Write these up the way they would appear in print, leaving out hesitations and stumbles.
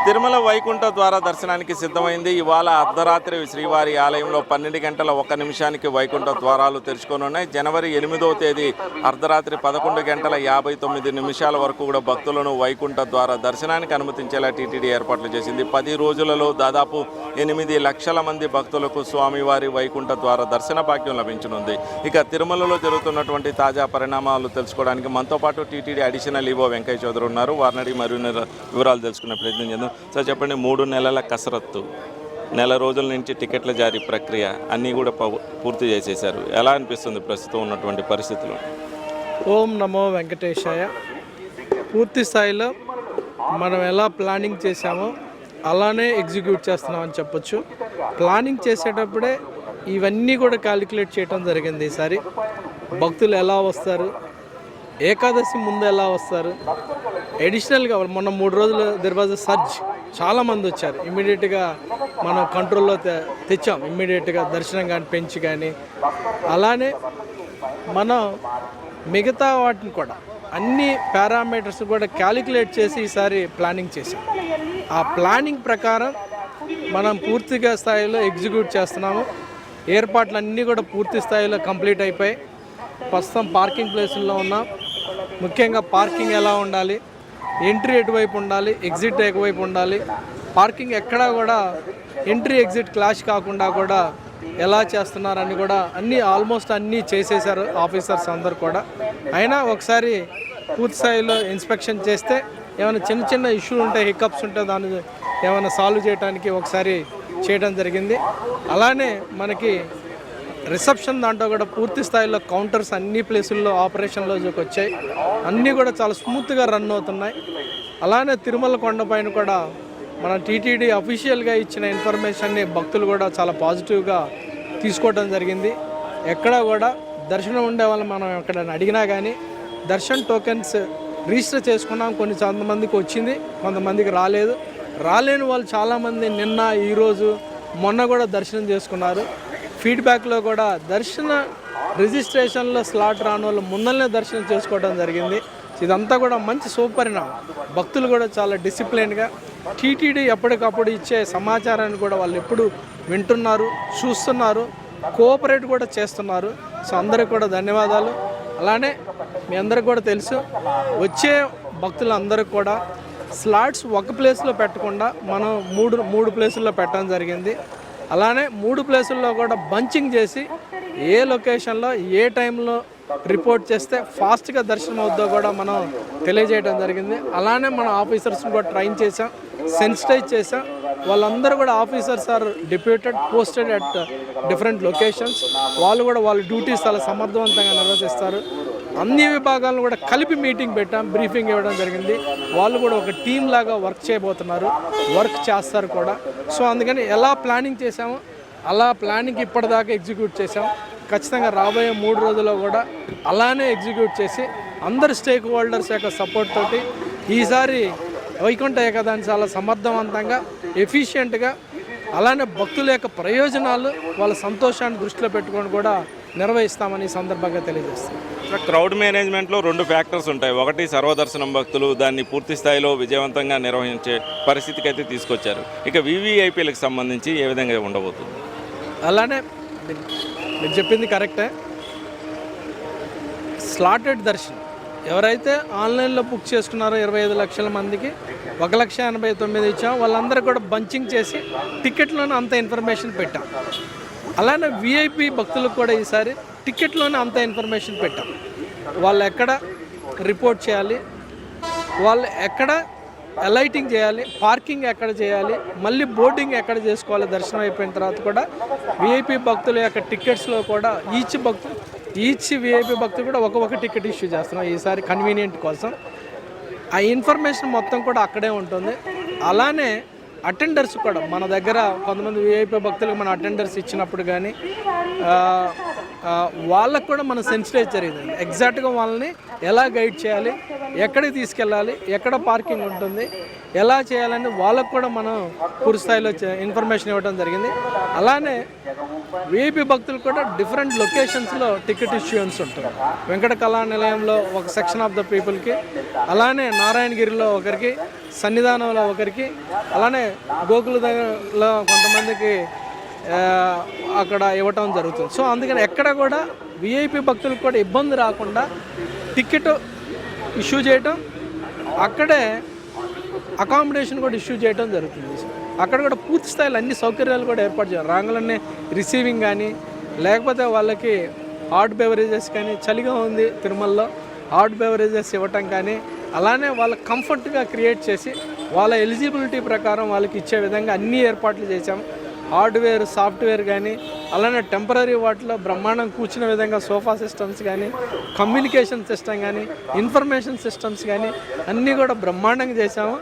తిరుమల వైకుంఠ ద్వార దర్శనానికి సిద్ధమైంది. ఇవాళ అర్ధరాత్రి శ్రీవారి ఆలయంలో 12 గంటల 1 నిమిషానికి వైకుంఠ ద్వారాలు తెరుచుకోనున్నాయి. జనవరి 8వ తేదీ అర్ధరాత్రి 11 గంటల 59 నిమిషాల వరకు కూడా భక్తులను వైకుంఠ ద్వార దర్శనానికి అనుమతించేలా టీటీడీ ఏర్పాట్లు చేసింది. 10 రోజులలో దాదాపు 8 లక్షల మంది భక్తులకు స్వామివారి వైకుంఠ ద్వార దర్శన భాగ్యం లభించనుంది. ఇక తిరుమలలో జరుగుతున్నటువంటి తాజా పరిణామాలు తెలుసుకోవడానికి మనతో పాటు TTD additional EO Venkaiah Chowdary ఉన్నారు. వారిని అడిగి మరిన్ని వివరాలు తెలుసుకునే ప్రయత్నం చేద్దాం. సార్ చెప్పండి, 3 నెలల కసరత్తు, నెల రోజుల నుంచి టికెట్ల జారీ ప్రక్రియ అన్నీ కూడా పూర్తి చేసేశారు. ఎలా అనిపిస్తుంది ప్రస్తుతం ఉన్నటువంటి పరిస్థితులు? ఓం నమో వెంకటేశాయ. పూర్తి స్థాయిలో మనం ఎలా ప్లానింగ్ చేశామో అలానే ఎగ్జిక్యూట్ చేస్తున్నామని చెప్పొచ్చు. ప్లానింగ్ చేసేటప్పుడే ఇవన్నీ కూడా క్యాలిక్యులేట్ చేయడం జరిగింది. ఈసారి భక్తులు ఎలా వస్తారు, ఏకాదశి ముందు ఎలా వస్తారు, అడిషనల్గా మొన్న 3 రోజులు దెర్ వాజ్ సర్జ్, చాలామంది వచ్చారు. ఇమ్మీడియట్గా మనం కంట్రోల్లో తెచ్చాం. ఇమ్మీడియట్గా దర్శనం కానీ పెంచి కానీ, అలానే మనం మిగతా వాటిని కూడా అన్ని పారామీటర్స్ కూడా క్యాలిక్యులేట్ చేసి ఈసారి ప్లానింగ్ చేసాం. ఆ ప్లానింగ్ ప్రకారం మనం పూర్తిగా స్థాయిలో ఎగ్జిక్యూట్ చేస్తున్నాము. ఏర్పాట్లు అన్నీ కూడా పూర్తి స్థాయిలో కంప్లీట్ అయిపోయి ప్రస్తుతం పార్కింగ్ ప్లేసుల్లో ఉన్నాం. ముఖ్యంగా పార్కింగ్ ఎలా ఉండాలి, ఎంట్రీ ఎటువైపు ఉండాలి, ఎగ్జిట్ ఎటువైపు ఉండాలి, పార్కింగ్ ఎక్కడా కూడా ఎంట్రీ ఎగ్జిట్ క్లాష్ కాకుండా కూడా ఎలా చేస్తున్నారని కూడా ఆల్మోస్ట్ అన్నీ చేసేసారు ఆఫీసర్స్ అందరు కూడా. అయినా ఒకసారి పూర్తి స్థాయిలో ఇన్స్పెక్షన్ చేస్తే ఏమైనా చిన్న చిన్న ఇష్యూలు ఉంటే, హికప్స్ ఉంటే దాన్ని ఏమైనా సాల్వ్ చేయడానికి ఒకసారి చేయడం జరిగింది. అలానే మనకి రిసెప్షన్ దాంట్లో కూడా పూర్తి స్థాయిలో కౌంటర్స్ అన్ని ప్లేసుల్లో ఆపరేషన్లోకి వచ్చాయి. అన్నీ కూడా చాలా స్మూత్గా రన్ అవుతున్నాయి. అలానే తిరుమల కొండపైన కూడా మన టీటీడీ అఫీషియల్గా ఇచ్చిన ఇన్ఫర్మేషన్ని భక్తులు కూడా చాలా పాజిటివ్గా తీసుకోవడం జరిగింది. ఎక్కడా కూడా దర్శనం ఉండే వాళ్ళు మనం ఎక్కడైనా అడిగినా కానీ దర్శన్ టోకెన్స్ రిజిస్టర్ చేసుకున్నాం. కొంతమందికి వచ్చింది, కొంతమందికి రాలేదు. రాలేని వాళ్ళు చాలామంది నిన్న, ఈరోజు, మొన్న కూడా దర్శనం చేసుకున్నారు. ఫీడ్బ్యాక్లో కూడా దర్శన రిజిస్ట్రేషన్లో స్లాట్ రాని వాళ్ళు ముందరనే దర్శనం చేసుకోవడం జరిగింది. ఇదంతా కూడా మంచి సుపరిణామం. భక్తులు కూడా చాలా డిసిప్లిన్గా టీటీడీ ఎప్పటికప్పుడు ఇచ్చే సమాచారాన్ని కూడా వాళ్ళు ఎప్పుడు వింటున్నారు, చూస్తున్నారు, కోఆపరేట్ కూడా చేస్తున్నారు. సో అందరికి కూడా ధన్యవాదాలు. అలానే మీ అందరికి కూడా తెలుసు, వచ్చే భక్తులందరికీ కూడా స్లాట్స్ ఒక ప్లేస్లో పెట్టకుండా మనం మూడు ప్లేసుల్లో పెట్టడం జరిగింది. అలానే 3 ప్లేసుల్లో కూడా బంచింగ్ చేసి ఏ లొకేషన్లో ఏ టైంలో రిపోర్ట్ చేస్తే ఫాస్ట్గా దర్శనం అవుద్దో కూడా మనం తెలియజేయడం జరిగింది. అలానే మన ఆఫీసర్స్ని కూడా ట్రైన్ చేసాం, సెన్సిటైజ్ చేసాం. వాళ్ళందరూ కూడా officers are deputed, posted at different locations. వాళ్ళు కూడా వాళ్ళ డ్యూటీస్ చాలా సమర్థవంతంగా నిర్వహిస్తారు. అన్ని విభాగాలను కూడా కలిపి మీటింగ్ పెట్టాం, బ్రీఫింగ్ ఇవ్వడం జరిగింది. వాళ్ళు కూడా ఒక టీం లాగా వర్క్ చేయబోతున్నారు, వర్క్ చేస్తారు కూడా. సో అందుకని ఎలా ప్లానింగ్ చేసామో అలా ప్లానింగ్ ఇప్పటిదాకా ఎగ్జిక్యూట్ చేసాం. ఖచ్చితంగా రాబోయే 3 రోజుల్లో కూడా అలానే ఎగ్జిక్యూట్ చేసి అందరు స్టేక్ హోల్డర్స్ యొక్క సపోర్ట్ తోటి ఈసారి వైకుంఠ ఏకాదశి చాలా సమర్థవంతంగా, ఎఫిషియెంట్గా, అలానే భక్తుల యొక్క ప్రయోజనాలు, వాళ్ళ సంతోషాన్ని దృష్టిలో పెట్టుకొని కూడా నిర్వహిస్తామని సందర్భంగా తెలియజేస్తాం. క్రౌడ్ మేనేజ్మెంట్లో 2 ఫ్యాక్టర్స్ ఉంటాయి. ఒకటి సర్వదర్శనం భక్తులు, దాన్ని పూర్తి స్థాయిలో విజయవంతంగా నిర్వహించే పరిస్థితికి అయితే తీసుకొచ్చారు. ఇక వీవీఐపీలకు సంబంధించి ఏ విధంగా ఉండబోతుంది? అలానే మీరు చెప్పింది కరెక్టే. స్లాటెడ్ దర్శనం ఎవరైతే ఆన్లైన్లో బుక్ చేసుకున్నారో 25 లక్షల మందికి 1,89,000 ఇచ్చాం. వాళ్ళందరూ కూడా బంచింగ్ చేసి టికెట్లోనే అంత ఇన్ఫర్మేషన్ పెట్టాం. అలానే విఐపి భక్తులకు కూడా ఈసారి టికెట్లోనే అంత ఇన్ఫర్మేషన్ పెట్టాం. వాళ్ళు ఎక్కడ రిపోర్ట్ చేయాలి, వాళ్ళు ఎక్కడ అలైటింగ్ చేయాలి, పార్కింగ్ ఎక్కడ చేయాలి, మళ్ళీ బోర్డింగ్ ఎక్కడ చేసుకోవాలి, దర్శనం అయిపోయిన తర్వాత కూడా విఐపి భక్తుల యొక్క టికెట్స్లో కూడా ఈచ్ విఐపి భక్తులు కూడా ఒక్కొక్క టికెట్ ఇష్యూ చేస్తున్నాం ఈసారి కన్వీనియంట్ కోసం. ఆ ఇన్ఫర్మేషన్ మొత్తం కూడా అక్కడే ఉంటుంది. అలానే అటెండర్స్ కూడా మన దగ్గర కొంతమంది విఐపి భక్తులకు మన అటెండర్స్ ఇచ్చినప్పుడు కానీ వాళ్ళకు కూడా మనం సెన్సిటైజ్ జరిగింది. ఎగ్జాక్ట్గా వాళ్ళని ఎలా గైడ్ చేయాలి, ఎక్కడికి తీసుకెళ్ళాలి, ఎక్కడ పార్కింగ్ ఉంటుంది, ఎలా చేయాలని వాళ్ళకు కూడా మనం పూర్తి స్థాయిలో ఇన్ఫర్మేషన్ ఇవ్వడం జరిగింది. అలానే విఐపి భక్తులు కూడా డిఫరెంట్ లొకేషన్స్లో టికెట్ ఇష్యూన్స్ ఉంటుంది. వెంకట కళా నిలయంలో ఒక సెక్షన్ ఆఫ్ ద పీపుల్కి, అలానే నారాయణగిరిలో ఒకరికి, సన్నిధానంలో ఒకరికి, అలానే గోకుల దగ్గరలో కొంతమందికి అక్కడ ఇవ్వటం జరుగుతుంది. సో అందుకని ఎక్కడ కూడా విఐపి భక్తులకు కూడా ఇబ్బంది రాకుండా టికెట్ ఇష్యూ చేయటం, అక్కడే అకామిడేషన్ కూడా ఇష్యూ చేయడం జరుగుతుంది. అక్కడ కూడా పూర్తి స్థాయిలో అన్ని సౌకర్యాలు కూడా ఏర్పాటు చేయాలి. రాంగలనే రిసీవింగ్ కానీ, లేకపోతే వాళ్ళకి హాట్ బెవరేజెస్ కానీ, చలిగా ఉంది తిరుమలలో హాట్ బెవరేజెస్ ఇవ్వటం కానీ, అలానే వాళ్ళ కంఫర్ట్గా క్రియేట్ చేసి వాళ్ళ ఎలిజిబిలిటీ ప్రకారం వాళ్ళకి ఇచ్చే విధంగా అన్ని ఏర్పాట్లు చేశాము. హార్డ్వేర్, సాఫ్ట్వేర్ కానీ, అలానే టెంపరీ వాటిలో బ్రహ్మాండం కూర్చునే విధంగా సోఫా సిస్టమ్స్ కానీ, కమ్యూనికేషన్ సిస్టమ్ కానీ, ఇన్ఫర్మేషన్ సిస్టమ్స్ కానీ అన్నీ కూడా బ్రహ్మాండంగా చేశాము.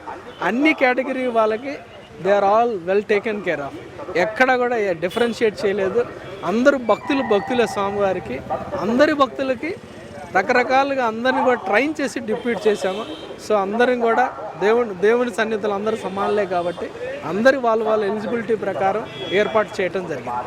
అన్ని కేటగిరీ వాళ్ళకి they are all well taken care of. ఎక్కడ కూడా డిఫరెన్షియేట్ చేయలేదు. అందరూ భక్తులే స్వామివారికి. అందరి భక్తులకి రకరకాలుగా అందరిని కూడా ట్రైన్ చేసి డిప్యూట్ చేశాము. సో అందరం కూడా దేవుని సన్నిధిలో అందరూ సమానులే కాబట్టి అందరి వాళ్ళ ఎలిజిబిలిటీ ప్రకారం ఏర్పాటు చేయటం జరిగింది.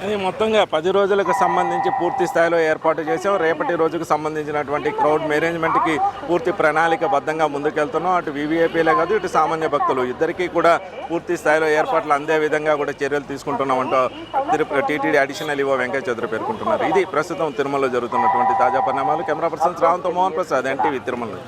అది మొత్తంగా 10 రోజులకు సంబంధించి పూర్తి స్థాయిలో ఏర్పాటు చేసాం. రేపటి రోజుకు సంబంధించినటువంటి క్రౌడ్ మేనేజ్మెంట్కి పూర్తి ప్రణాళికబద్ధంగా ముందుకెళ్తున్నాం. అటు వివిఐపీలే కాదు, ఇటు సామాన్య భక్తులు ఇద్దరికీ కూడా పూర్తి స్థాయిలో ఏర్పాట్లు అందే విధంగా కూడా చర్యలు తీసుకుంటున్నామంటూ TTD additional EO Venkaiah Chowdary పేర్కొంటున్నారు. ఇది ప్రస్తుతం తిరుమలలో జరుగుతున్నటువంటి తాజా పరిణామాలు. Camera person Sravanth Mohan Prasad, NTV Tirumala నుంచి.